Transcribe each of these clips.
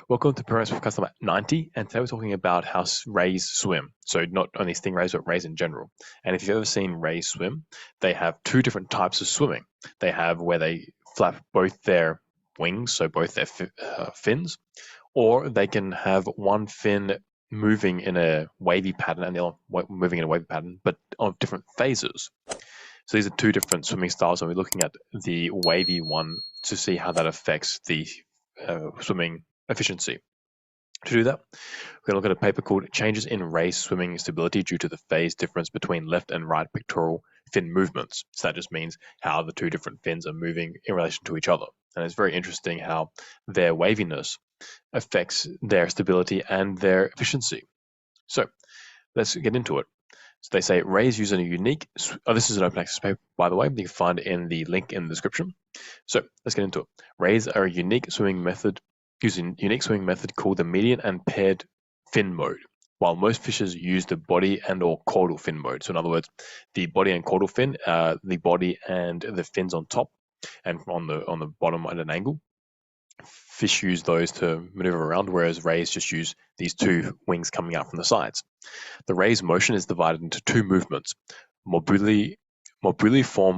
Welcome to Progress with Customer 90, and today we're talking about how rays swim. So not only stingrays, but rays in general. And if you've ever seen rays swim, they have two different types of swimming. They have where they flap both their wings, so both their fins, or they can have one fin moving in a wavy pattern and the other moving in a wavy pattern, but on different phases. So these are two different swimming styles, and we're looking at the wavy one to see how that affects the swimming efficiency. To do that, we're going to look at a paper called Changes in Ray Swimming Stability Due to the Phase Difference Between Left and Right Pectoral Fin Movements. So that just means how the two different fins are moving in relation to each other. And it's very interesting how their waviness affects their stability and their efficiency. So let's get into it. So they say rays use a unique, this is an open access paper, by the way, you can find it in the link in the description. So let's get into it. Rays are a unique swimming method called the median and paired fin mode, while most fishes use the body and or caudal fin mode. So in other words, the body and caudal fin, the body and the fins on top and on the bottom at an angle. Fish use those to maneuver around, whereas rays just use these two wings coming out from the sides. The ray's motion is divided into two movements: morbilliform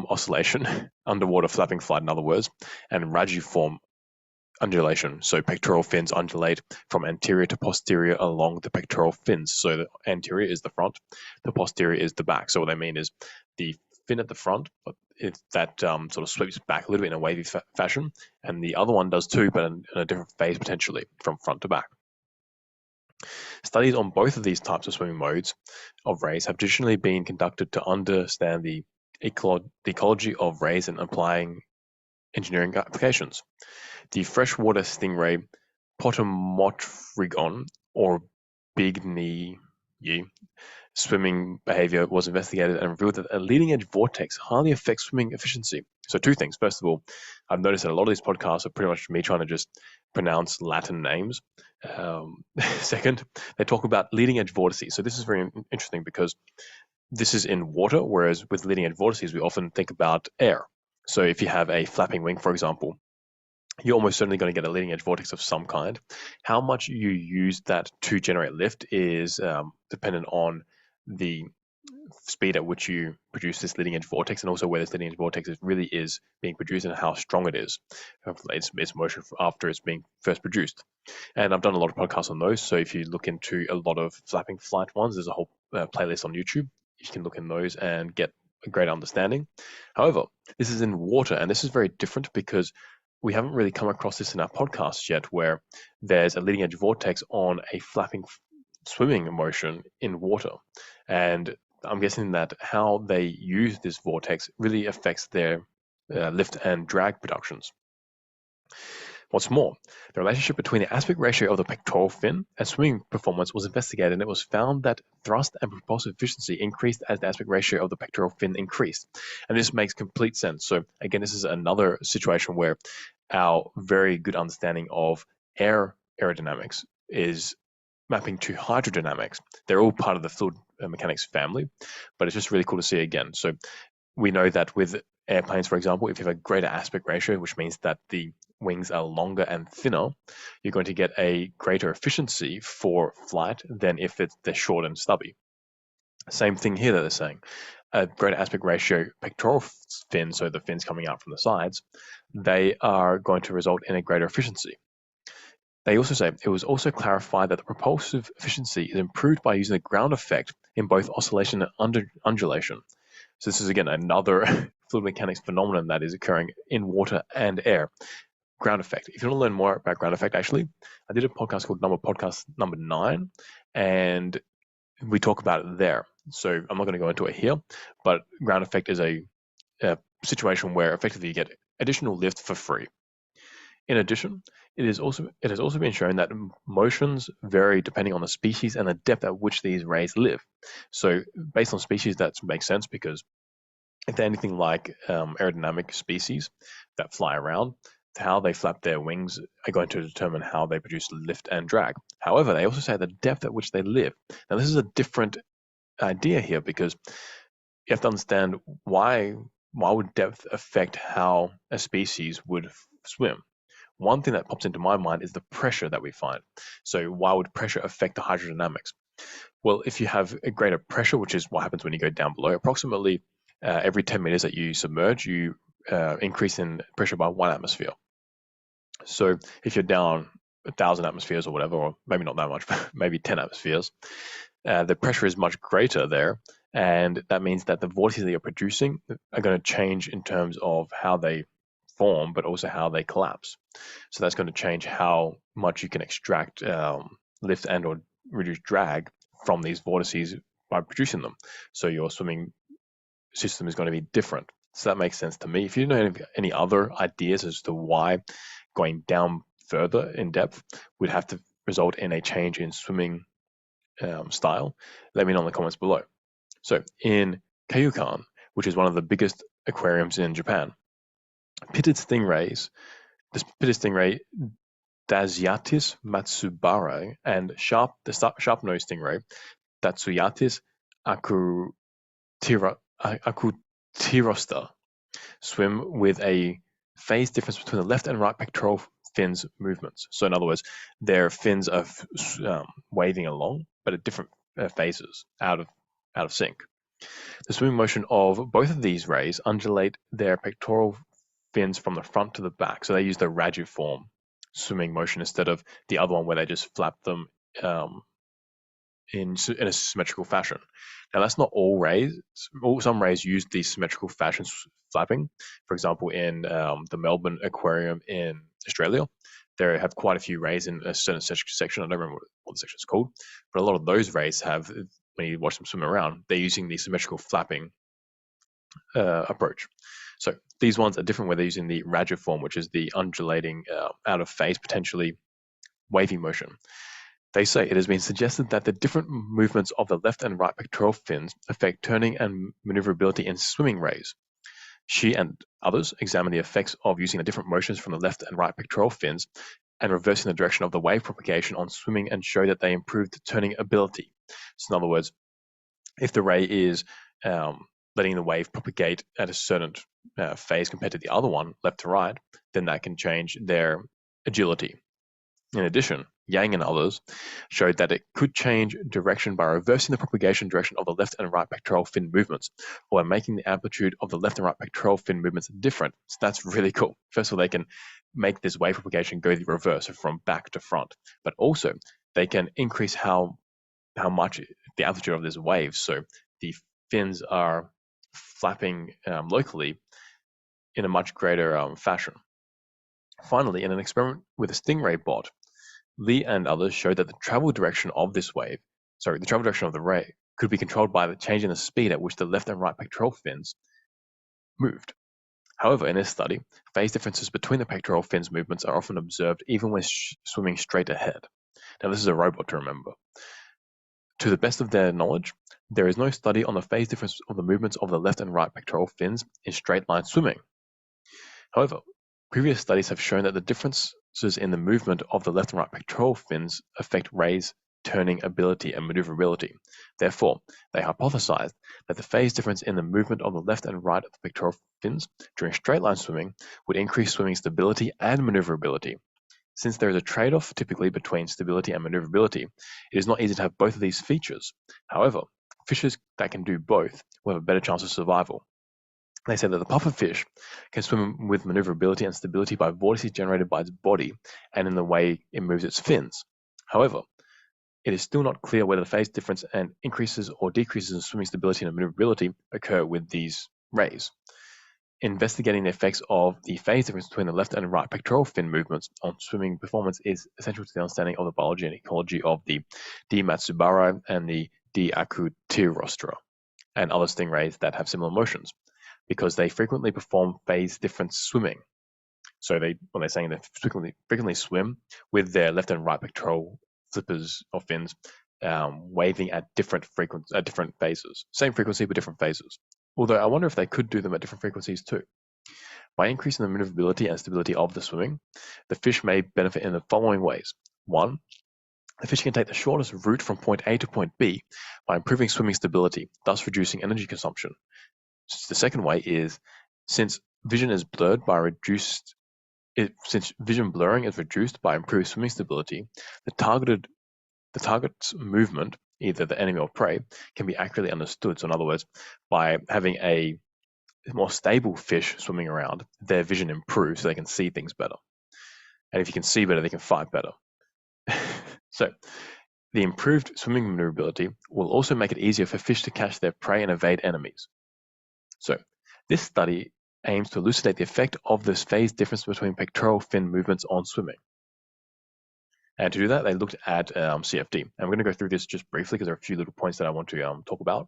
oscillation, underwater flapping flight in other words, and rajiform undulation. So pectoral fins undulate from anterior to posterior along the pectoral fins. So the anterior is the front, the posterior is the back. So what they mean is the fin at the front, that sort of sweeps back a little bit in a wavy fashion, and the other one does too, but in a different phase potentially from front to back. Studies on both of these types of swimming modes of rays have traditionally been conducted to understand the ecology of rays and applying engineering applications. The freshwater stingray Potamotrigon, or big knee swimming behavior was investigated and revealed that a leading edge vortex highly affects swimming efficiency. So two things. First of all, I've noticed that a lot of these podcasts are pretty much me trying to just pronounce Latin names. Second, they talk about leading edge vortices. So this is very interesting because this is in water, whereas with leading edge vortices, we often think about air. So if you have a flapping wing, for example, you're almost certainly going to get a leading edge vortex of some kind. How much you use that to generate lift is dependent on the speed at which you produce this leading edge vortex, and also where this leading edge vortex really is being produced and how strong it is. Its motion after it's being first produced. And I've done a lot of podcasts on those. So if you look into a lot of flapping flight ones, there's a whole playlist on YouTube. You can look in those and get a great understanding. However, this is in water, and this is very different because we haven't really come across this in our podcast yet, where there's a leading edge vortex on a flapping swimming motion in water. And I'm guessing that how they use this vortex really affects their lift and drag productions. What's more, the relationship between the aspect ratio of the pectoral fin and swimming performance was investigated, and it was found that thrust and propulsive efficiency increased as the aspect ratio of the pectoral fin increased. And this makes complete sense. So again, this is another situation where our very good understanding of aerodynamics is mapping to hydrodynamics. They're all part of the fluid mechanics family, but it's just really cool to see again. So we know that with airplanes, for example, if you have a greater aspect ratio, which means that the wings are longer and thinner, you're going to get a greater efficiency for flight than if they're short and stubby. Same thing here that they're saying. A greater aspect ratio pectoral fin, so the fins coming out from the sides, they are going to result in a greater efficiency. They also say it was also clarified that the propulsive efficiency is improved by using the ground effect in both oscillation and undulation. So this is again another fluid mechanics phenomenon that is occurring in water and air. Ground effect. If you want to learn more about ground effect, actually, I did a podcast called podcast number 9, and we talk about it there. So I'm not going to go into it here, but ground effect is a situation where effectively you get additional lift for free. In addition, it has also been shown that motions vary depending on the species and the depth at which these rays live. So based on species, that makes sense because if they're anything like aerodynamic species that fly around, how they flap their wings are going to determine how they produce lift and drag. However, they also say the depth at which they live. Now, this is a different idea here because you have to understand why would depth affect how a species would swim? one thing that pops into my mind is the pressure that we find. So why would pressure affect the hydrodynamics? Well, if you have a greater pressure, which is what happens when you go down below, approximately every 10 meters that you submerge, you increase in pressure by 1 atmosphere. So if you're down 1,000 atmospheres or whatever, or maybe not that much, but maybe 10 atmospheres, the pressure is much greater there. And that means that the vortices that you're producing are going to change in terms of how they form, but also how they collapse. So that's going to change how much you can extract lift and or reduce drag from these vortices by producing them. So your swimming system is going to be different. So that makes sense to me. If you know any other ideas as to why going down further in depth would have to result in a change in swimming style, let me know in the comments below. So in Keiukan, which is one of the biggest aquariums in Japan, pitted stingrays, this pitted stingray Dasyatis matsubara and sharp-nosed stingray Datsuyatis acutirosta swim with a phase difference between the left and right pectoral fins movements. So in other words, their fins are waving along, but at different phases, out of sync. The swimming motion of both of these rays undulate their pectoral fins from the front to the back. So they use the rajiform swimming motion instead of the other one where they just flap them in a symmetrical fashion. Now that's not all rays. Some rays use these symmetrical fashion flapping. For example, in the Melbourne Aquarium in Australia, they have quite a few rays in a certain section. I don't remember what the section is called, but a lot of those rays have, when you watch them swim around, they're using the symmetrical flapping approach. So these ones are different where they're using the rajiform, which is the undulating, out of phase, potentially wavy motion. They say it has been suggested that the different movements of the left and right pectoral fins affect turning and maneuverability in swimming rays. She and others examined the effects of using the different motions from the left and right pectoral fins and reversing the direction of the wave propagation on swimming and showed that they improved turning ability. So in other words, if the ray is letting the wave propagate at a certain phase compared to the other one, left to right, then that can change their agility. In addition, Yang and others showed that it could change direction by reversing the propagation direction of the left and right pectoral fin movements, or by making the amplitude of the left and right pectoral fin movements different. So that's really cool. First of all, they can make this wave propagation go the reverse, so from back to front, but also they can increase how much the amplitude of this wave. So the fins are flapping locally in a much greater fashion. Finally, in an experiment with a stingray bot, Lee and others showed that the travel direction of the ray could be controlled by the change in the speed at which the left and right pectoral fins moved. However, in this study, phase differences between the pectoral fins movements are often observed even when swimming straight ahead. Now, this is a robot to remember. To the best of their knowledge, there is no study on the phase difference of the movements of the left and right pectoral fins in straight line swimming. However, previous studies have shown that the differences in the movement of the left and right pectoral fins affect rays' turning ability and maneuverability. Therefore, they hypothesized that the phase difference in the movement of the left and right of the pectoral fins during straight line swimming would increase swimming stability and maneuverability. Since there is a trade-off typically between stability and maneuverability, it is not easy to have both of these features. However, fishes that can do both will have a better chance of survival. They say that the pufferfish can swim with maneuverability and stability by vortices generated by its body and in the way it moves its fins. However, it is still not clear whether the phase difference and increases or decreases in swimming stability and maneuverability occur with these rays. Investigating the effects of the phase difference between the left and right pectoral fin movements on swimming performance is essential to the understanding of the biology and ecology of the D. matsubara and the D. acutirostra and other stingrays that have similar motions, because they frequently perform phase difference swimming. So when they're saying they frequently swim with their left and right pectoral flippers or fins waving at different phases. Same frequency, but different phases. Although I wonder if they could do them at different frequencies too. By increasing the maneuverability and stability of the swimming, the fish may benefit in the following ways. 1. The fish can take the shortest route from point A to point B by improving swimming stability, thus reducing energy consumption. The second way is, since vision is blurred by reduced Since vision blurring is reduced by improved swimming stability, the target's movement, either the enemy or prey, can be accurately understood. So in other words, by having a more stable fish swimming around, their vision improves so they can see things better. And if you can see better, they can fight better. So the improved swimming maneuverability will also make it easier for fish to catch their prey and evade enemies. So this study aims to elucidate the effect of this phase difference between pectoral fin movements on swimming. And to do that, they looked at CFD. And we're going to go through this just briefly because there are a few little points that I want to talk about.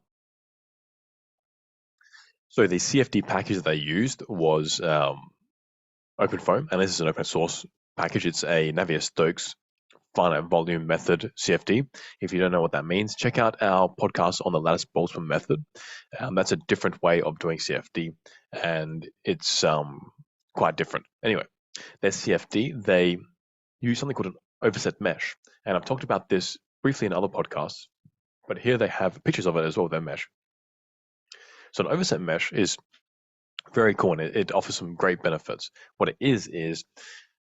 So the CFD package that they used was OpenFoam, and this is an open source package. It's a Navier-Stokes finite volume method CFD. If you don't know what that means, check out our podcast on the Lattice-Boltzmann method. That's a different way of doing CFD, and it's quite different. Anyway, their CFD, they use something called an overset mesh, and I've talked about this briefly in other podcasts, but here they have pictures of it as well, their mesh. So an overset mesh is very cool, and it offers some great benefits. What it is,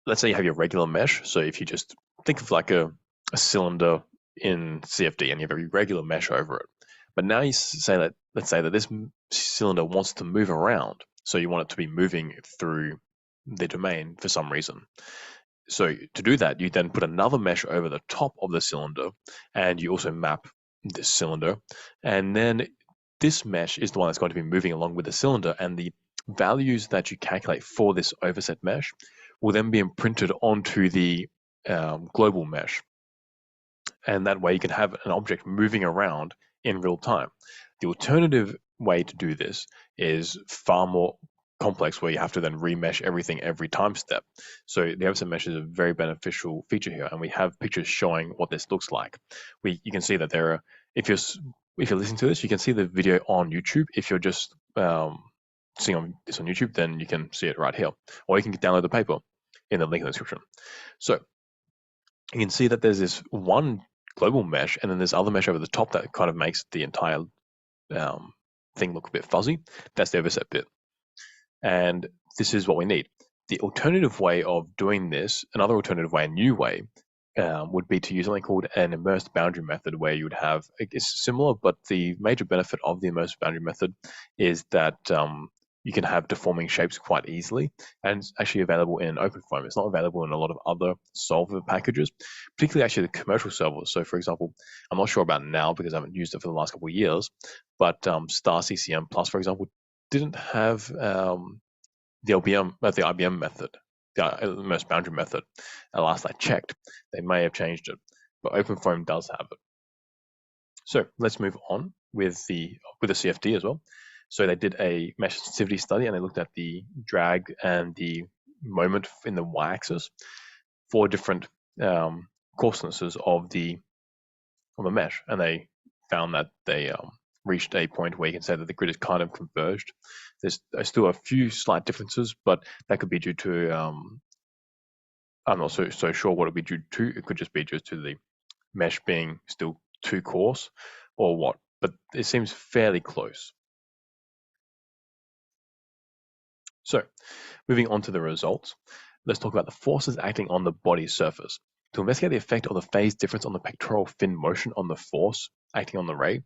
let's say you have your regular mesh. So if you just think of like a cylinder in CFD and you have a regular mesh over it. But now you say that, let's say that this cylinder wants to move around. So you want it to be moving through the domain for some reason. So to do that, you then put another mesh over the top of the cylinder, and you also map this cylinder. And then this mesh is the one that's going to be moving along with the cylinder, and the values that you calculate for this overset mesh will then be imprinted onto the global mesh. And that way you can have an object moving around in real time. The alternative way to do this is far more complex, where you have to then remesh everything every time step. So the overset mesh is a very beneficial feature here, and we have pictures showing what this looks like. You can see that there are, if you're listening to this, you can see the video on YouTube. If you're just seeing this on YouTube, then you can see it right here, or you can download the paper in the link in the description. So you can see that there's this one global mesh, and then there's other mesh over the top that kind of makes the entire thing look a bit fuzzy. That's the overset bit. And this is what we need. The alternative way of doing this, another alternative way, a new way, would be to use something called an immersed boundary method, where you would have, it's similar, but the major benefit of the immersed boundary method is that you can have deforming shapes quite easily, and it's actually available in OpenFoam. It's not available in a lot of other solver packages, particularly actually the commercial solvers. So for example, I'm not sure about now because I haven't used it for the last couple of years, but Star CCM Plus, for example, didn't have the IBM method, the immersed boundary method. At last I checked, they may have changed it, but OpenFoam does have it. So let's move on with the CFD as well. So they did a mesh sensitivity study, and they looked at the drag and the moment in the y-axis for different coarsenesses of the mesh, and they found that they reached a point where you can say that the grid is kind of converged. There's still a few slight differences, but that could be due to I'm not so sure what it would be due to. It could just be due to the mesh being still too coarse, or what. But it seems fairly close. So, moving on to the results, let's talk about the forces acting on the body surface. To investigate the effect of the phase difference on the pectoral fin motion on the force acting on the ray,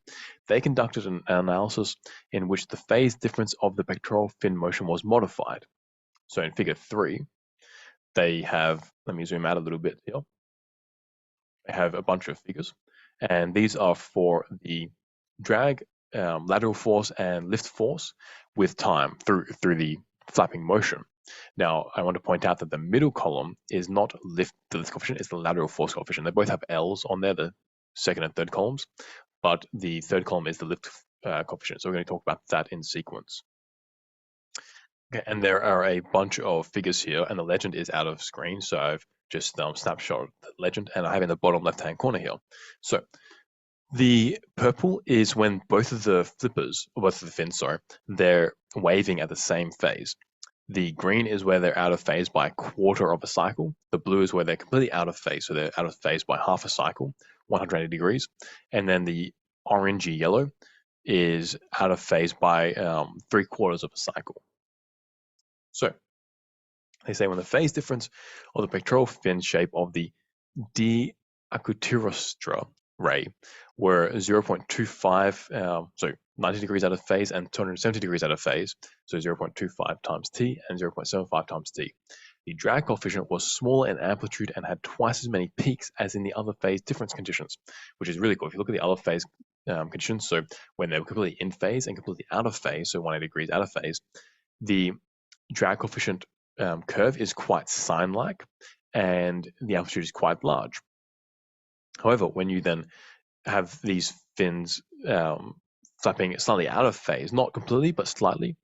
they conducted an analysis in which the phase difference of the pectoral fin motion was modified. So in figure 3, they have, let me zoom out a little bit here. They have a bunch of figures, and these are for the drag, lateral force, and lift force with time through the flapping motion. Now, I want to point out that the middle column is not the lift coefficient, it's the lateral force coefficient. They both have L's on there, the second and third columns, but the third column is the lift coefficient. So we're going to talk about that in sequence. Okay, and there are a bunch of figures here, and the legend is out of screen, so I've just snapshot the legend, and I have in the bottom left-hand corner here. So the purple is when both of the flippers, or both of the fins, sorry, they're waving at the same phase. The green is where they're out of phase by a quarter of a cycle. The blue is where they're completely out of phase, so they're out of phase by half a cycle, 180 degrees. And then the orangey yellow is out of phase by 3/4 of a cycle. So They say when the phase difference of the pectoral fin shape of the Diacutirostra ray were 0.25, so 90 degrees out of phase and 270 degrees out of phase, so 0.25 times t and 0.75 times t. The drag coefficient was smaller in amplitude and had twice as many peaks as in the other phase difference conditions, which is really cool. If you look at the other phase conditions, so when they were completely in phase and completely out of phase, so 180 degrees out of phase, the drag coefficient curve is quite sine-like and the amplitude is quite large. However, when you then have these fins flapping slightly out of phase, not completely, but slightly,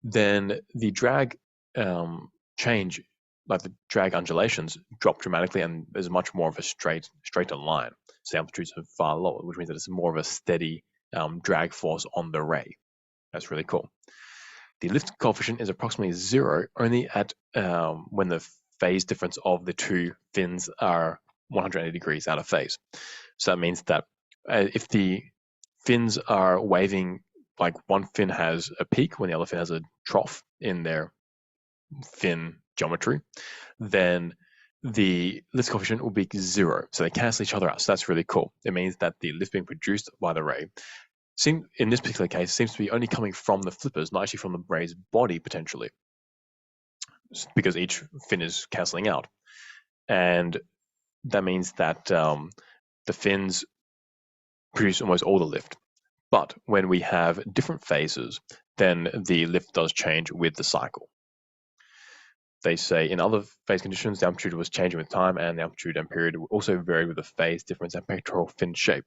then the drag change, like the drag undulations, drop dramatically and there's much more of a straighter line. So the amplitudes are far lower, which means that it's more of a steady drag force on the ray. That's really cool. The lift coefficient is approximately 0 only at when the phase difference of the two fins are 180 degrees out of phase. So that means that if the fins are waving, like one fin has a peak when the other fin has a trough in their fin geometry, then the lift coefficient will be 0. So they cancel each other out. So that's really cool. It means that the lift being produced by the ray, in this particular case, seems to be only coming from the flippers, not actually from the ray's body, potentially, because each fin is cancelling out. And that means that the fins produce almost all the lift. But when we have different phases, then the lift does change with the cycle. They say in other phase conditions, the amplitude was changing with time, and the amplitude and period also varied with the phase difference and pectoral fin shape.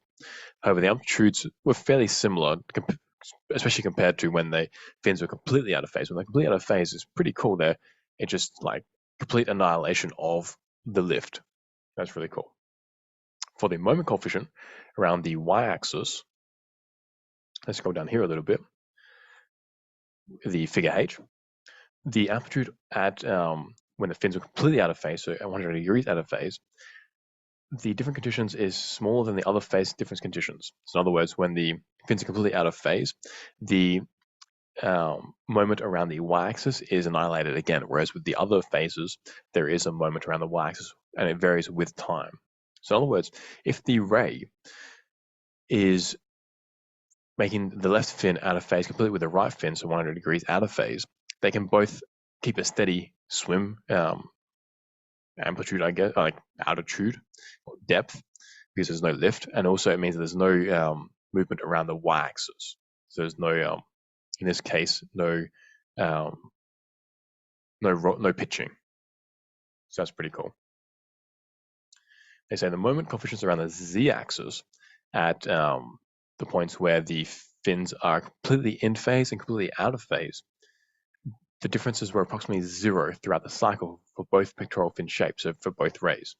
However, the amplitudes were fairly similar, especially compared to when the fins were completely out of phase. When they're completely out of phase, it's pretty cool there. It's just like complete annihilation of the lift. That's really cool. For the moment coefficient around the y-axis, let's go down here a little bit, the figure H, the amplitude at when the fins were completely out of phase, so at 180 degrees out of phase, the different conditions is smaller than the other phase difference conditions. So in other words, when the fins are completely out of phase, the moment around the y-axis is annihilated again, whereas with the other phases, there is a moment around the y-axis and it varies with time. So in other words, if the ray is making the left fin out of phase completely with the right fin, so 180 degrees out of phase, they can both keep a steady swim amplitude, I guess, like altitude or depth, because there's no lift, and also it means that there's no movement around the y-axis. So there's no, in this case, no pitching. So that's pretty cool. They say the moment coefficients around the z-axis at the points where the fins are completely in phase and completely out of phase, the differences were approximately 0 throughout the cycle for both pectoral fin shapes, so for both rays.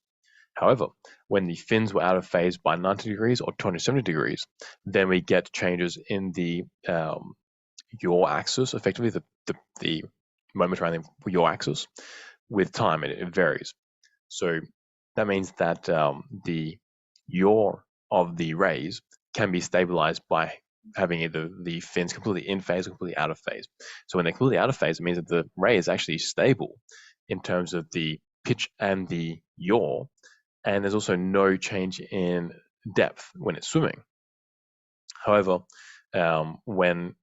However, when the fins were out of phase by 90 degrees or 270 degrees, then we get changes in the yaw axis, effectively the moment around the yaw axis. With time, it varies. So that means that the yaw of the rays can be stabilized by having either the fins completely in phase or completely out of phase. So when they're completely out of phase, it means that the ray is actually stable in terms of the pitch and the yaw, and there's also no change in depth when it's swimming. However, when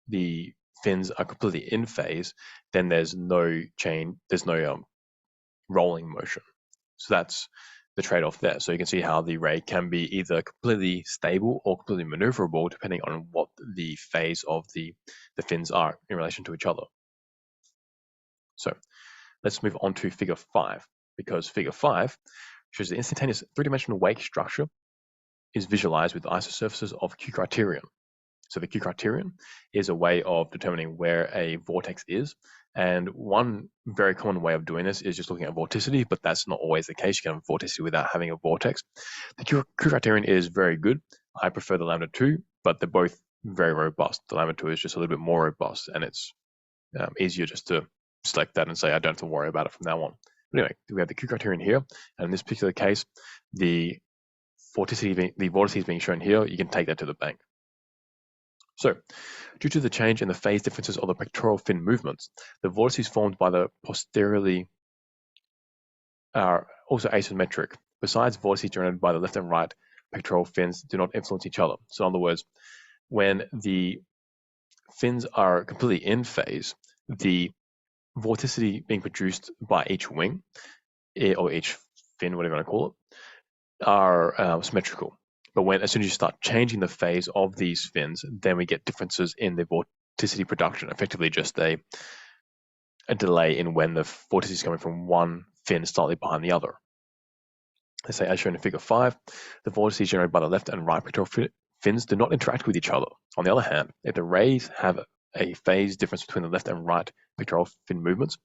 the fins are completely in phase, then there's no change, there's no rolling motion. So that's the trade-off there. So you can see how the ray can be either completely stable or completely maneuverable depending on what the phase of the fins are in relation to each other. So let's move on to figure 5, because figure 5 shows the instantaneous three-dimensional wake structure is visualized with isosurfaces of Q criterion. So the Q criterion is a way of determining where a vortex is. And one very common way of doing this is just looking at vorticity, but that's not always the case. You can have vorticity without having a vortex. The Q criterion is very good. I prefer the lambda 2, but they're both very robust. The lambda 2 is just a little bit more robust, and it's easier just to select that and say, I don't have to worry about it from now on. But anyway, we have the Q criterion here. And in this particular case, the vorticity is being shown here. You can take that to the bank. So, due to the change in the phase differences of the pectoral fin movements, the vortices formed by the posteriorly are also asymmetric. Besides, vortices generated by the left and right pectoral fins do not influence each other. So in other words, when the fins are completely in phase, the vorticity being produced by each wing, or each fin, whatever you want to call it, are symmetrical. But as soon as you start changing the phase of these fins, then we get differences in the vorticity production, effectively just a delay in when the vorticity is coming from one fin slightly behind the other. Let's say, as shown in figure 5, the vortices generated by the left and right pectoral fins do not interact with each other. On the other hand, if the rays have a phase difference between the left and right pectoral fin movements,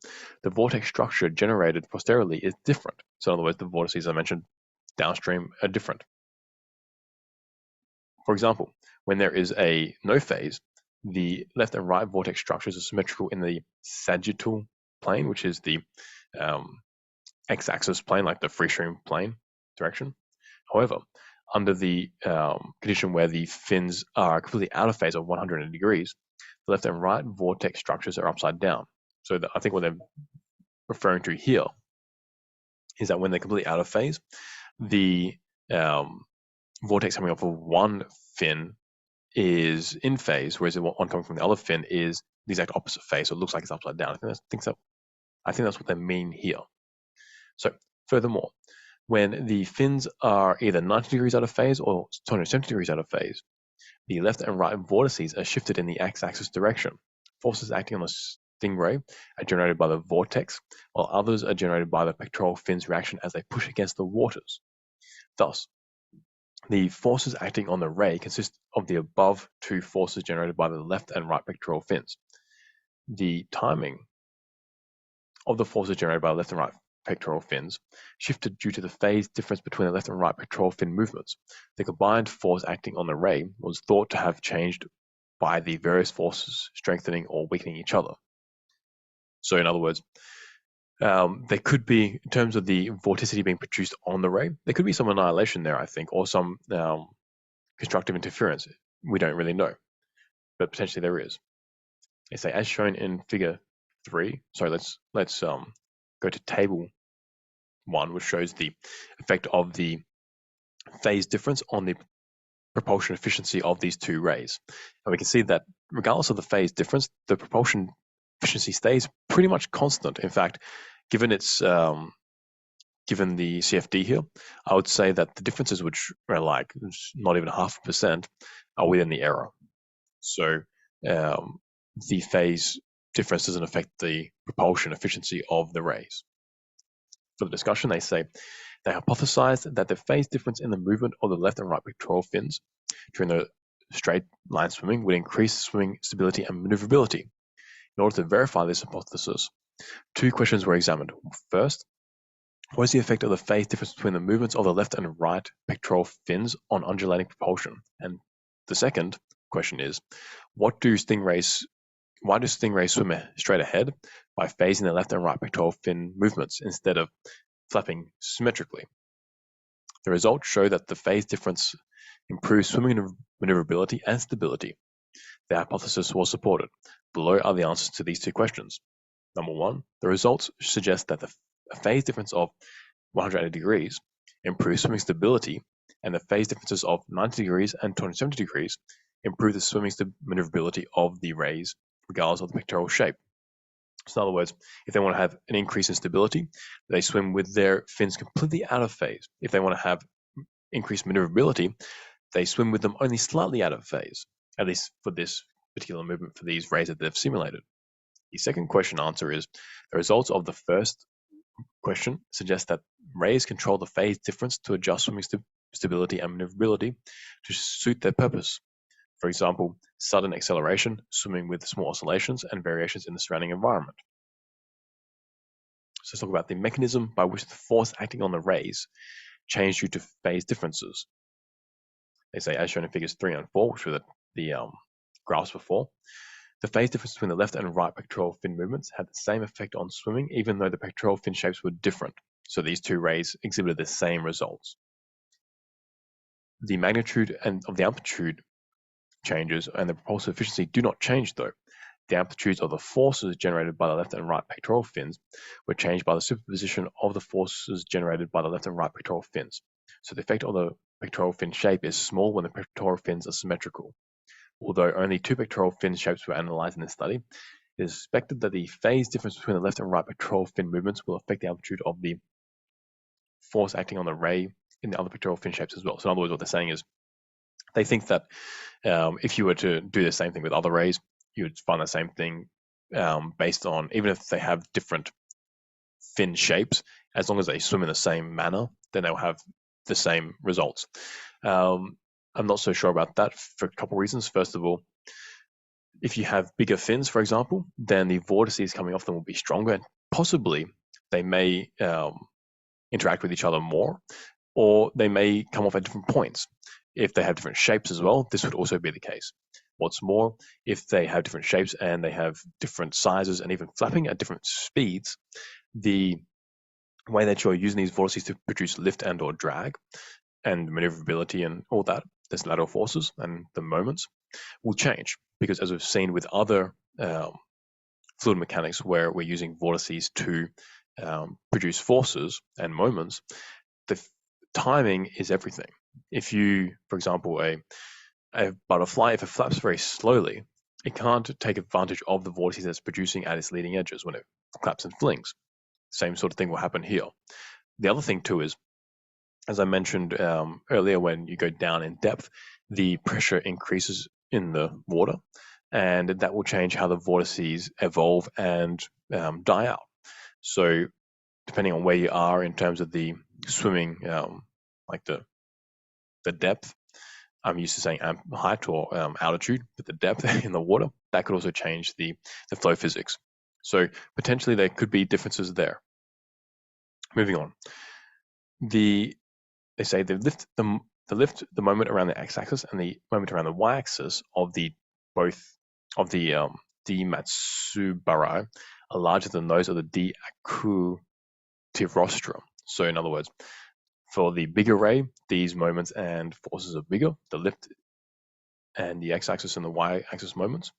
the vortex structure generated posteriorly is different. So in other words, the vortices I mentioned downstream are different. For example, when there is a no phase, the left and right vortex structures are symmetrical in the sagittal plane, which is the x-axis plane, like the free stream plane direction. However, under the condition where the fins are completely out of phase of 180 degrees, the left and right vortex structures are upside down. So I think what they're referring to here is that when they're completely out of phase, the vortex coming off of one fin is in phase, whereas the one coming from the other fin is the exact opposite phase. So it looks like it's upside down. I think that's what they mean here. So furthermore, when the fins are either 90 degrees out of phase or 270 degrees out of phase, the left and right vortices are shifted in the x-axis direction. Forces acting on the Stingray are generated by the vortex, while others are generated by the pectoral fins reaction as they push against the waters. Thus, the forces acting on the ray consist of the above two forces generated by the left and right pectoral fins. The timing of the forces generated by the left and right pectoral fins shifted due to the phase difference between the left and right pectoral fin movements. The combined force acting on the ray was thought to have changed by the various forces strengthening or weakening each other. So in other words, there could be, in terms of the vorticity being produced on the ray, there could be some annihilation there, I think, or some constructive interference. We don't really know, but potentially there is. They say, as shown in figure 3, sorry, let's go to table 1, which shows the effect of the phase difference on the propulsion efficiency of these two rays. And we can see that regardless of the phase difference, the propulsion efficiency stays pretty much constant. In fact, given the CFD here, I would say that the differences, which are like not even 0.5%, are within the error. So the phase difference doesn't affect the propulsion efficiency of the rays. For the discussion, they say they hypothesized that the phase difference in the movement of the left and right pectoral fins during the straight line swimming would increase swimming stability and maneuverability. In order to verify this hypothesis, 2 questions were examined. First, what is the effect of the phase difference between the movements of the left and right pectoral fins on undulating propulsion? And the second question is, why do stingrays swim straight ahead by phasing the left and right pectoral fin movements instead of flapping symmetrically? The results show that the phase difference improves swimming maneuverability and stability. The hypothesis was supported. Below are the answers to these 2 questions. Number 1, the results suggest that a phase difference of 180 degrees improves swimming stability, and the phase differences of 90 degrees and 270 degrees improve the swimming maneuverability of the rays, regardless of the pectoral shape. So in other words, if they want to have an increase in stability, they swim with their fins completely out of phase. If they want to have increased maneuverability, they swim with them only slightly out of phase, at least for this particular movement for these rays that they've simulated. The second question answer is, the results of the first question suggest that rays control the phase difference to adjust swimming stability and maneuverability to suit their purpose. For example, sudden acceleration, swimming with small oscillations, and variations in the surrounding environment. So let's talk about the mechanism by which the force acting on the rays change due to phase differences. They say, as shown in figures 3 and 4, which were the graphs before, the phase difference between the left and right pectoral fin movements had the same effect on swimming, even though the pectoral fin shapes were different. So these 2 rays exhibited the same results. The magnitude of the amplitude changes and the propulsive efficiency do not change though. The amplitudes of the forces generated by the left and right pectoral fins were changed by the superposition of the forces generated by the left and right pectoral fins. So the effect of the pectoral fin shape is small when the pectoral fins are symmetrical. Although only 2 pectoral fin shapes were analyzed in this study, it is suspected that the phase difference between the left and right pectoral fin movements will affect the amplitude of the force acting on the ray in the other pectoral fin shapes as well. So in other words, what they're saying is they think that if you were to do the same thing with other rays, you would find the same thing based on, even if they have different fin shapes, as long as they swim in the same manner, then they'll have the same results. I'm not so sure about that for a couple of reasons. First of all, if you have bigger fins, for example, then the vortices coming off them will be stronger, and possibly they may interact with each other more, or they may come off at different points. If they have different shapes as well, this would also be the case. What's more, if they have different shapes and they have different sizes and even flapping at different speeds, the way that you're using these vortices to produce lift and or drag and maneuverability and all that, there's lateral forces and the moments will change, because as we've seen with other fluid mechanics where we're using vortices to produce forces and moments, the timing is everything. If you, for example, a butterfly, if it flaps very slowly, it can't take advantage of the vortices that's producing at its leading edges when it claps and flings. Same sort of thing will happen here. The other thing too is, as I mentioned earlier, when you go down in depth, the pressure increases in the water, and that will change how the vortices evolve and die out. So depending on where you are in terms of the swimming, like the depth, I'm used to saying height or altitude, but the depth in the water, that could also change the flow physics. So potentially there could be differences there. Moving on, they say the moment around the x-axis and the moment around the y-axis of the D Matsubara are larger than those of the D Acutirostrum. So in other words, for the bigger ray, these moments and forces are bigger, the lift and the x-axis and the y-axis moments.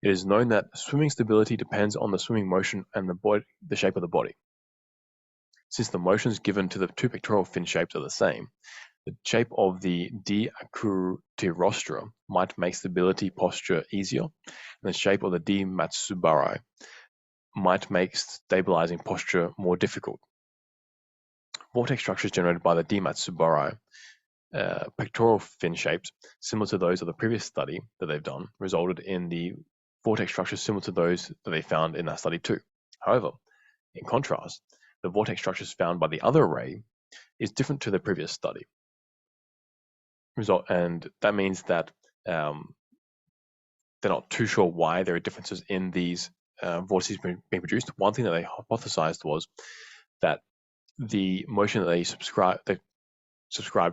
It is known that swimming stability depends on the swimming motion and the shape of the body. Since the motions given to the 2 pectoral fin shapes are the same, the shape of the D Acutirostra might make stability posture easier, and the shape of the D Matsubara might make stabilizing posture more difficult. Vortex structures generated by the D Matsubara pectoral fin shapes, similar to those of the previous study that they've done, resulted in the vortex structures similar to those that they found in that study too. However, in contrast, the vortex structures found by the other ray is different to the previous study. And that means that they're not too sure why there are differences in these vortices being produced. One thing that they hypothesized was that the motion that they subscribe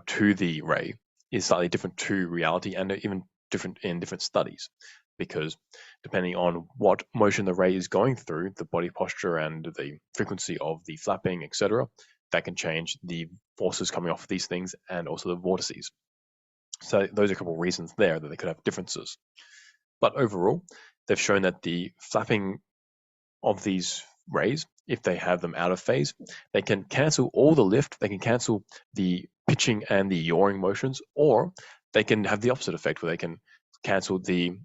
to the ray is slightly different to reality and even different in different studies, because depending on what motion the ray is going through, the body posture and the frequency of the flapping, etc., that can change the forces coming off of these things and also the vortices. So those are a couple of reasons there that they could have differences. But overall, they've shown that the flapping of these rays, if they have them out of phase, they can cancel all the lift, they can cancel the pitching and the yawing motions, or they can have the opposite effect where they can cancel the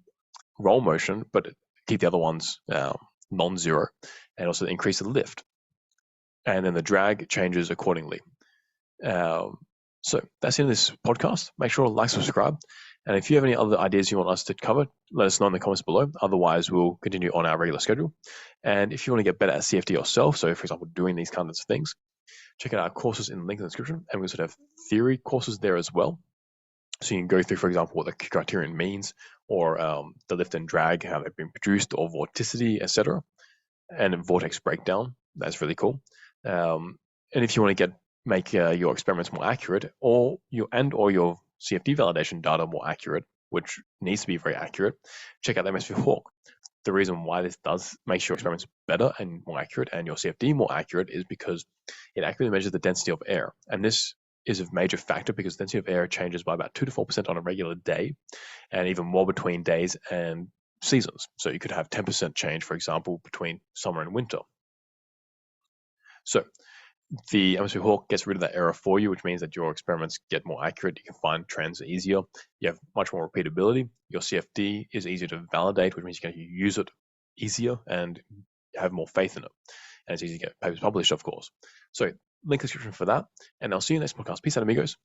roll motion but keep the other ones non-zero, and also increase the lift. And then the drag changes accordingly. So that's the end of this podcast. Make sure to like, subscribe. And if you have any other ideas you want us to cover, let us know in the comments below. Otherwise, we'll continue on our regular schedule. And if you want to get better at CFD yourself, so for example, doing these kinds of things, check out our courses in the link in the description. And we also have theory courses there as well. So you can go through, for example, what the criterion means, or the lift and drag, how they've been produced, or vorticity, etc. And a vortex breakdown. That's really cool. And if you want to make your experiments more accurate, or your CFD validation data more accurate, which needs to be very accurate, check out the MSV Hawk. The reason why this makes your experiments better and more accurate and your CFD more accurate is because it accurately measures the density of air. And this is a major factor because the density of air changes by about 2 to 4% on a regular day, and even more between days and seasons. So you could have 10% change, for example, between summer and winter. So the atmosphere hawk gets rid of that error for you, which means that your experiments get more accurate. You can find trends easier. You have much more repeatability. Your CFD is easier to validate, which means you can use it easier and have more faith in it. And it's easy to get papers published, of course. So link description for that. And I'll see you next podcast. Peace out, amigos.